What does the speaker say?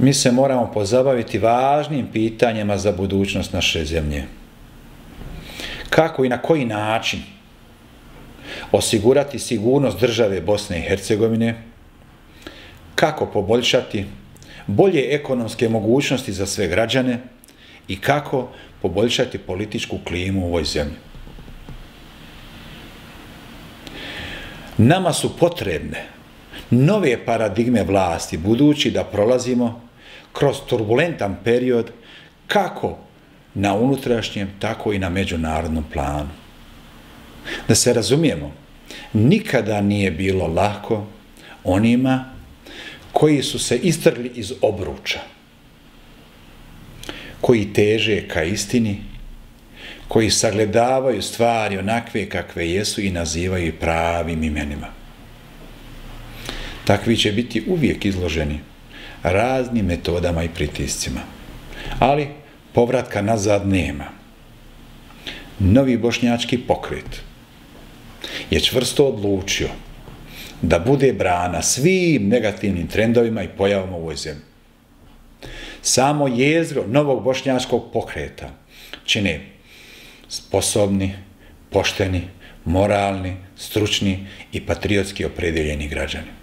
mi se moramo pozabaviti važnim pitanjima za budućnost naše zemlje. Kako i na koji način osigurati sigurnost države Bosne i Hercegovine, kako poboljšati bolje ekonomske mogućnosti za sve građane i kako poboljšati političku klimu u ovoj zemlji. Nama su potrebne nove paradigme vlasti, budući da prolazimo kroz turbulentan period kako na unutrašnjem, tako i na međunarodnom planu. Da se razumijemo, nikada nije bilo lako onima koji su se istrgli iz obruča, koji teže ka istini, koji sagledavaju stvari onakve kakve jesu i nazivaju ih pravim imenima. Takvi će biti uvijek izloženi raznim metodama i pritiscima, ali povratka nazad nema. Novi bošnjački pokret je čvrsto odlučio da bude brana svim negativnim trendovima i pojavama u ovoj zemlji. Samo jezgro novog bošnjačkog pokreta čine sposobni, pošteni, moralni, stručni i patriotski opredeljeni građani.